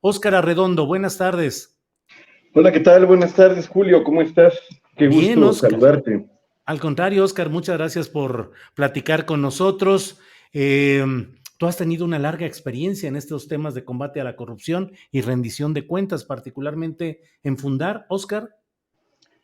Óscar Arredondo, buenas tardes. Hola, ¿qué tal? Buenas tardes, Julio, ¿cómo estás? Qué Bien, gusto Óscar. saludarte. Al contrario, Óscar, muchas gracias por platicar con nosotros. Tú has tenido una larga experiencia en estos temas de combate a la corrupción y rendición de cuentas, particularmente en Fundar, Óscar.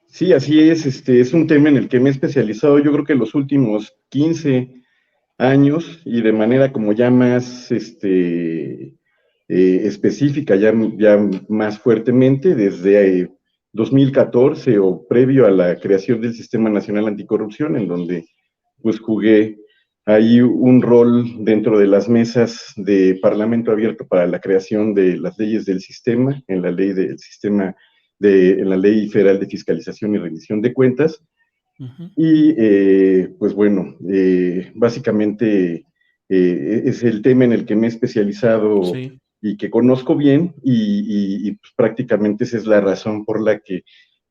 Sí, así es, es un tema en el que me he especializado yo creo que en los últimos 15 años y de manera como ya más específica, ya más fuertemente desde 2014 o previo a la creación del Sistema Nacional Anticorrupción, en donde pues jugué ahí un rol dentro de las mesas de Parlamento Abierto para la creación de las leyes del sistema, en la ley del sistema, en la Ley Federal de Fiscalización y Rendición de Cuentas. Ujú. Y pues bueno, básicamente es el tema en el que me he especializado Sí, y que conozco bien pues, prácticamente esa es la razón por la que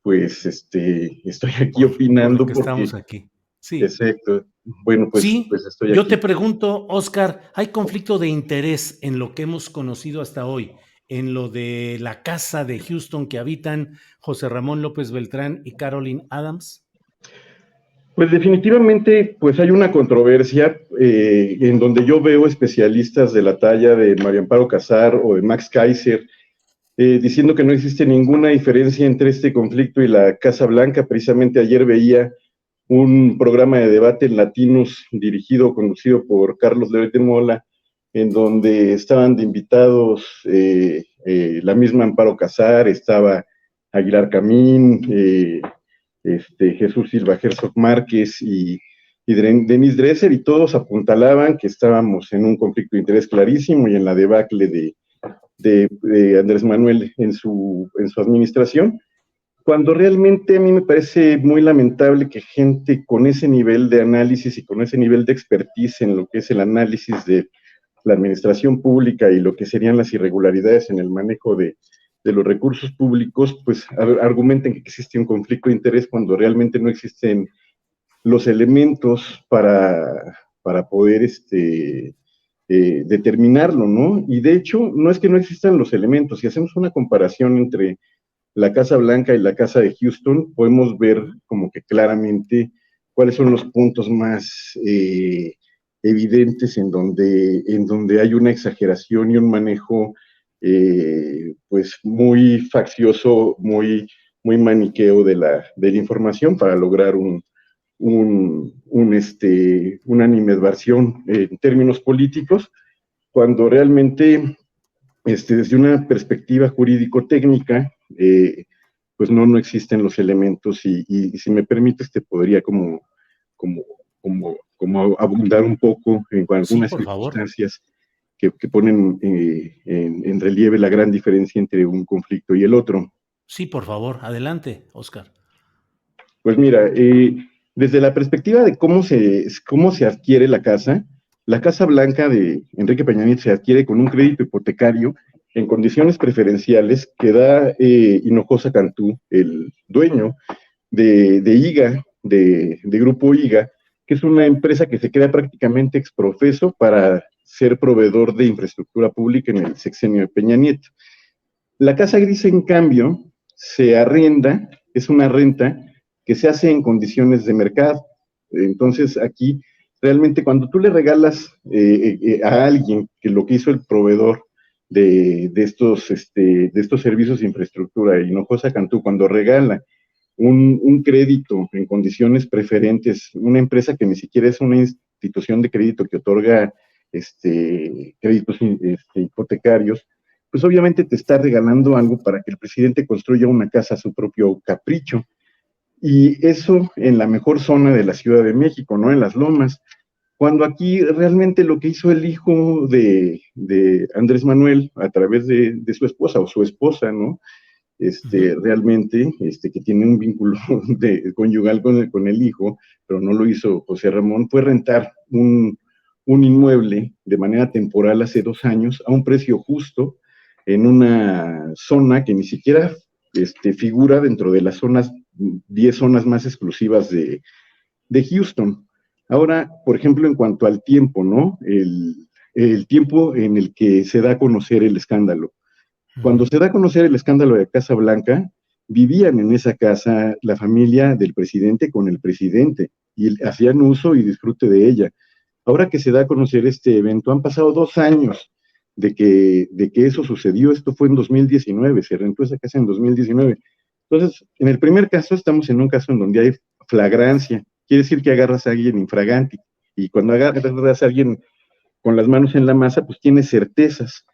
pues estoy aquí por lo opinando que porque, estamos aquí. Sí. exacto, bueno, pues Sí, estoy yo te aquí. pregunto, Óscar, ¿hay conflicto de interés en lo que hemos conocido hasta hoy, en lo de la casa de Houston que habitan José Ramón López Beltrán y Carolyn Adams? Pues definitivamente, pues hay una controversia en donde yo veo especialistas de la talla de María Amparo Casar o de Max Kaiser diciendo que no existe ninguna diferencia entre este conflicto y la Casa Blanca. Precisamente ayer veía un programa de debate en Latinos dirigido, conducido por Carlos Loret de Mola, en donde estaban de invitados la misma Amparo Casar, estaba Aguilar Camín, Jesús Silva Herzog Márquez y Denis Dresser, y todos apuntalaban que estábamos en un conflicto de interés clarísimo y en la debacle de Andrés Manuel en su administración, cuando realmente a mí me parece muy lamentable que gente con ese nivel de análisis y con ese nivel de expertise en lo que es el análisis de la administración pública y lo que serían las irregularidades en el manejo de los recursos públicos, pues argumenten que existe un conflicto de interés cuando realmente no existen los elementos para poder determinarlo, ¿no? Y de hecho, no es que no existan los elementos, si hacemos una comparación entre la Casa Blanca y la Casa de Houston, podemos ver como que claramente cuáles son los puntos más evidentes en donde hay una exageración y un manejo pues muy faccioso, muy maniqueo de la información para lograr una animadversión en términos políticos, cuando realmente desde una perspectiva jurídico-técnica, pues no existen los elementos y si me permites te podría como, como abundar un poco en Sí, algunas por favor. circunstancias que ponen en relieve la gran diferencia entre un conflicto y el otro. Sí, por favor. Adelante, Óscar. Pues mira, desde la perspectiva de cómo se adquiere la Casa Blanca de Enrique Peña Nieto se adquiere con un crédito hipotecario en condiciones preferenciales que da Hinojosa Cantú, el dueño de IGA, de Grupo IGA, que es una empresa que se crea prácticamente exprofeso para ser proveedor de infraestructura pública en el sexenio de Peña Nieto. La Casa Gris, en cambio, se arrienda, es una renta que se hace en condiciones de mercado. Entonces, aquí, realmente, cuando tú le regalas a alguien que lo que hizo el proveedor de estos servicios de infraestructura, Hinojosa Cantú, cuando regala un crédito en condiciones preferentes, una empresa que ni siquiera es una institución de crédito que otorga créditos hipotecarios, pues obviamente te está regalando algo para que el presidente construya una casa a su propio capricho. Y eso en la mejor zona de la Ciudad de México, ¿no? En las Lomas. Cuando aquí realmente lo que hizo el hijo de Andrés Manuel a través de su esposa o su esposa, ¿no? Uh -huh. Realmente, que tiene un vínculo conyugal con el hijo, pero no lo hizo José Ramón, fue rentar un inmueble de manera temporal hace 2 años a un precio justo en una zona que ni siquiera figura dentro de las 10 zonas más exclusivas de Houston. Ahora, por ejemplo, en cuanto al tiempo, ¿no? El tiempo en el que se da a conocer el escándalo. Cuando se da a conocer el escándalo de Casa Blanca, vivían en esa casa la familia del presidente con el presidente y hacían uso y disfrute de ella. Ahora que se da a conocer este evento, han pasado 2 años de que eso sucedió. Esto fue en 2019, se rentó esa casa en 2019. Entonces, en el primer caso, estamos en un caso en donde hay flagrancia. Quiere decir que agarras a alguien infraganti. Y cuando agarras a alguien con las manos en la masa, pues tienes certezas.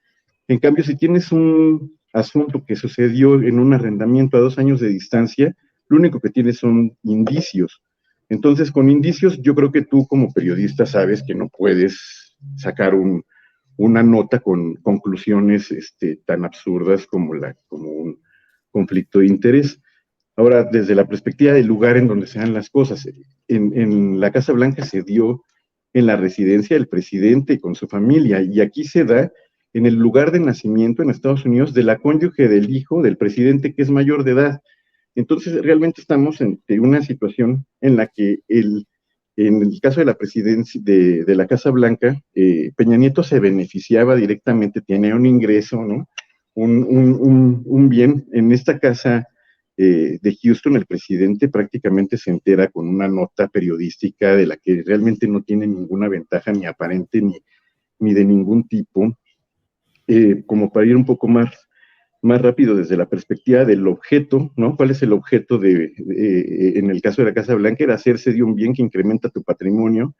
En cambio, si tienes un asunto que sucedió en un arrendamiento a 2 años de distancia, lo único que tienes son indicios. Entonces, con indicios, yo creo que tú como periodista sabes que no puedes sacar una nota con conclusiones tan absurdas como un conflicto de interés. Ahora, desde la perspectiva del lugar en donde se dan las cosas, en la Casa Blanca se dio en la residencia del presidente con su familia, y aquí se da en el lugar de nacimiento en Estados Unidos de la cónyuge del hijo del presidente, que es mayor de edad. Entonces, realmente estamos en una situación en la que en el caso de la presidencia de la Casa Blanca, Peña Nieto se beneficiaba directamente, tenía un ingreso, ¿no? Un bien. En esta casa de Houston, el presidente prácticamente se entera con una nota periodística de la que realmente no tiene ninguna ventaja ni aparente ni de ningún tipo, como para ir un poco más rápido desde la perspectiva del objeto, ¿no? ¿Cuál es el objeto en el caso de la Casa Blanca? Era hacerse de un bien que incrementa tu patrimonio,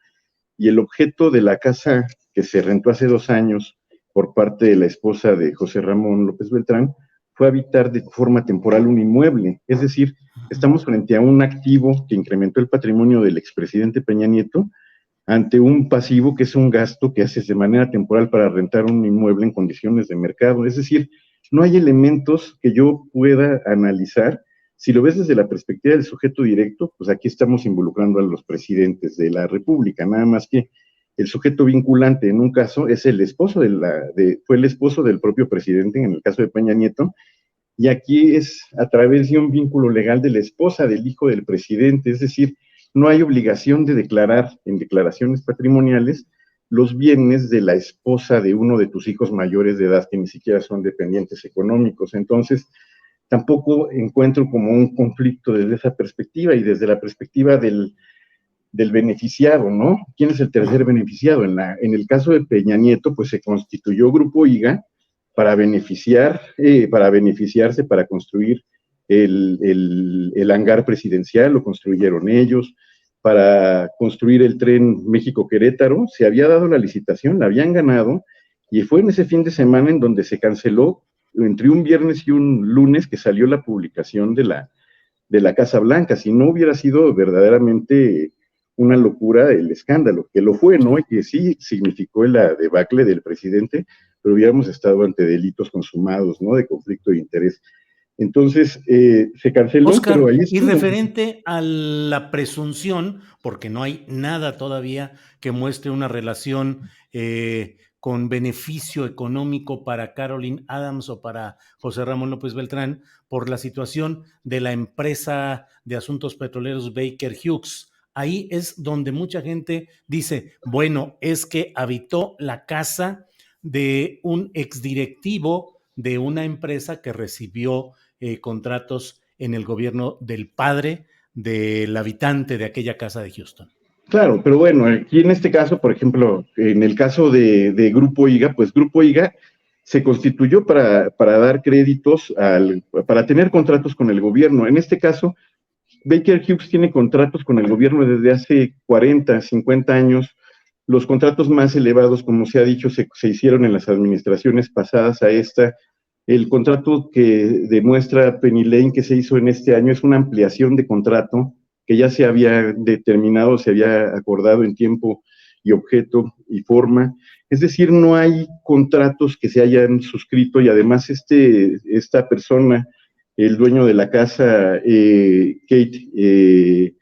y el objeto de la casa que se rentó hace 2 años por parte de la esposa de José Ramón López Beltrán fue habitar de forma temporal un inmueble. Es decir, estamos frente a un activo que incrementó el patrimonio del expresidente Peña Nieto ante un pasivo que es un gasto que haces de manera temporal para rentar un inmueble en condiciones de mercado. Es decir, no hay elementos que yo pueda analizar. Si lo ves desde la perspectiva del sujeto directo, pues aquí estamos involucrando a los presidentes de la República, nada más que el sujeto vinculante en un caso es el esposo fue el esposo del propio presidente, en el caso de Peña Nieto, y aquí es a través de un vínculo legal de la esposa del hijo del presidente. Es decir, no hay obligación de declarar en declaraciones patrimoniales los bienes de la esposa de uno de tus hijos mayores de edad que ni siquiera son dependientes económicos. Entonces, tampoco encuentro como un conflicto desde esa perspectiva y desde la perspectiva del beneficiado, ¿no? ¿Quién es el tercer beneficiado? En el caso de Peña Nieto, pues se constituyó Grupo IGA para beneficiarse, para construir el hangar presidencial, lo construyeron ellos. Para construir el tren México-Querétaro, se había dado la licitación, la habían ganado, y fue en ese fin de semana en donde se canceló, entre un viernes y un lunes, que salió la publicación de la Casa Blanca. Si no hubiera sido verdaderamente una locura el escándalo, que lo fue, ¿no? Y que sí significó la debacle del presidente, pero hubiéramos estado ante delitos consumados, ¿no? De conflicto de interés. Entonces, se canceló, Oscar, pero ahí y estuvo. referente a la presunción, porque no hay nada todavía que muestre una relación con beneficio económico para Caroline Adams o para José Ramón López Beltrán, por la situación de la empresa de asuntos petroleros Baker Hughes. Ahí es donde mucha gente dice, bueno, es que habitó la casa de un exdirectivo de una empresa que recibió contratos en el gobierno del padre del habitante de aquella casa de Houston. Claro, pero bueno, aquí en este caso, por ejemplo, en el caso de Grupo IGA, pues Grupo IGA se constituyó para dar créditos, para tener contratos con el gobierno. En este caso, Baker Hughes tiene contratos con el gobierno desde hace 40, 50 años. Los contratos más elevados, como se ha dicho, se hicieron en las administraciones pasadas a esta. El contrato que demuestra Penny Lane que se hizo en este año es una ampliación de contrato que ya se había determinado, se había acordado en tiempo y objeto y forma. Es decir, no hay contratos que se hayan suscrito, y además esta persona, el dueño de la casa, Kate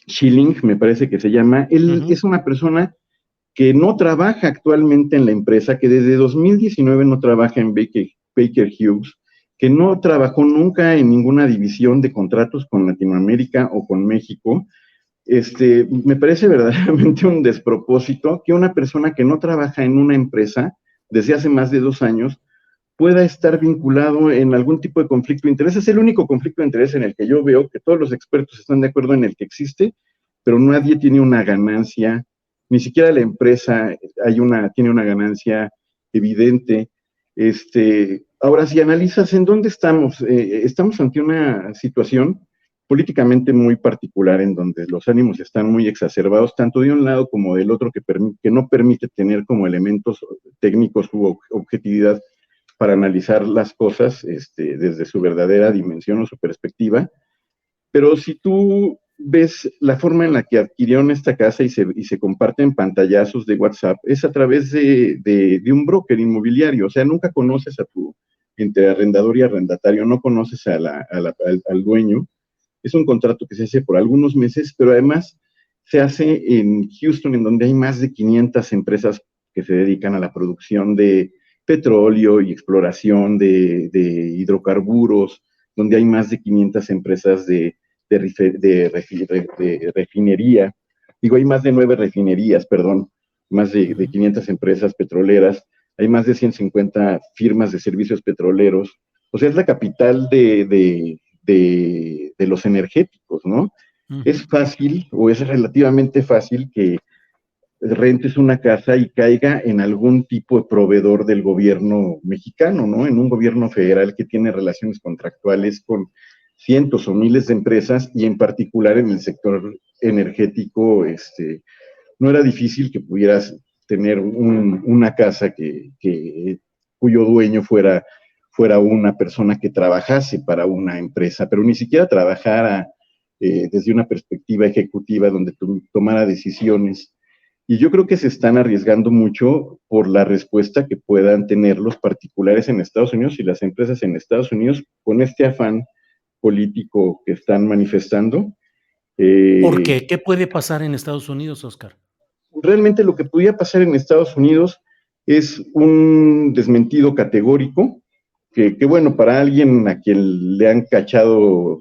Schilling, me parece que se llama, él es una persona que no trabaja actualmente en la empresa, que desde 2019 no trabaja en Baker Hughes, que no trabajó nunca en ninguna división de contratos con Latinoamérica o con México. Me parece verdaderamente un despropósito que una persona que no trabaja en una empresa desde hace más de 2 años pueda estar vinculado en algún tipo de conflicto de interés. Es el único conflicto de interés en el que yo veo que todos los expertos están de acuerdo en el que existe, pero nadie tiene una ganancia, ni siquiera la empresa tiene una ganancia evidente. Ahora, si analizas en dónde estamos, estamos ante una situación políticamente muy particular en donde los ánimos están muy exacerbados, tanto de un lado como del otro, que no permite tener como elementos técnicos u objetividad para analizar las cosas desde su verdadera dimensión o su perspectiva. Pero si tú ves la forma en la que adquirieron esta casa y se comparten pantallazos de WhatsApp, es a través de un broker inmobiliario. O sea, nunca conoces entre arrendador y arrendatario, no conoces al dueño. Es un contrato que se hace por algunos meses, pero además se hace en Houston, en donde hay más de 500 empresas que se dedican a la producción de petróleo y exploración de hidrocarburos, donde hay más de 500 empresas de refinería. Digo, hay más de 9 refinerías, perdón, más de 500 empresas petroleras, hay más de 150 firmas de servicios petroleros. O sea, es la capital de los energéticos, ¿no? Es fácil o es relativamente fácil que rentes una casa y caiga en algún tipo de proveedor del gobierno mexicano, ¿no? En un gobierno federal que tiene relaciones contractuales con cientos o miles de empresas y en particular en el sector energético, no era difícil que pudieras tener una casa cuyo dueño fuera una persona que trabajase para una empresa, pero ni siquiera trabajara desde una perspectiva ejecutiva donde tomara decisiones. Y yo creo que se están arriesgando mucho por la respuesta que puedan tener los particulares en Estados Unidos y las empresas en Estados Unidos con este afán político que están manifestando. ¿Por qué? ¿Qué puede pasar en Estados Unidos, Oscar? Realmente lo que podía pasar en Estados Unidos es un desmentido categórico, que bueno, para alguien a quien le han cachado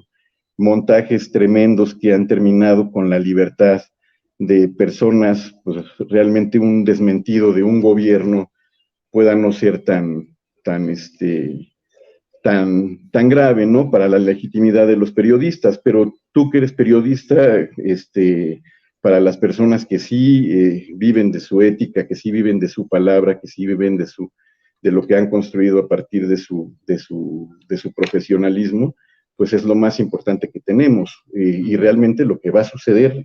montajes tremendos que han terminado con la libertad de personas, pues realmente un desmentido de un gobierno pueda no ser tan grave, ¿no? Para la legitimidad de los periodistas, pero tú que eres periodista, para las personas que sí viven de su ética, que sí viven de su palabra, que sí viven de lo que han construido a partir de su profesionalismo, pues es lo más importante que tenemos. Y realmente lo que va a suceder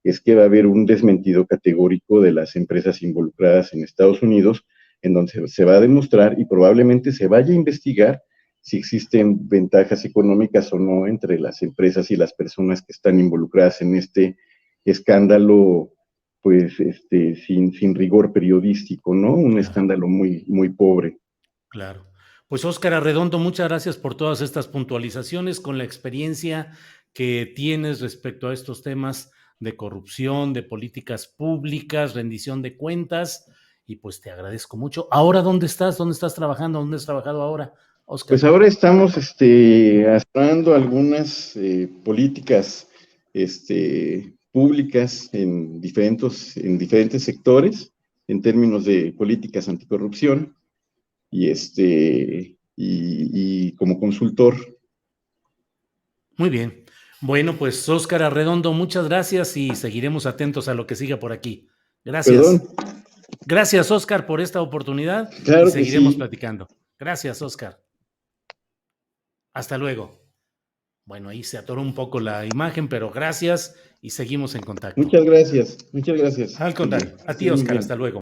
es que va a haber un desmentido categórico de las empresas involucradas en Estados Unidos, en donde se va a demostrar y probablemente se vaya a investigar si existen ventajas económicas o no entre las empresas y las personas que están involucradas en este escándalo, pues, sin rigor periodístico, ¿no? Un escándalo muy, muy pobre. Claro. Pues Óscar Arredondo, muchas gracias por todas estas puntualizaciones con la experiencia que tienes respecto a estos temas de corrupción, de políticas públicas, rendición de cuentas, y pues te agradezco mucho. ¿Ahora dónde estás? ¿Dónde estás trabajando? ¿Dónde has trabajado ahora, Óscar? Pues ahora estamos aspirando algunas políticas públicas en diferentes sectores en términos de políticas anticorrupción y como consultor. Muy bien. Bueno, pues Óscar Arredondo, muchas gracias y seguiremos atentos a lo que siga por aquí. Perdón, Gracias. Gracias, Óscar, por esta oportunidad y claro que seguiremos sí. platicando. Gracias, Óscar. Hasta luego. Bueno, ahí se atoró un poco la imagen, pero gracias y seguimos en contacto. Muchas gracias. Muchas gracias. Al contrario, a ti, Estés muy Óscar, bien. hasta luego.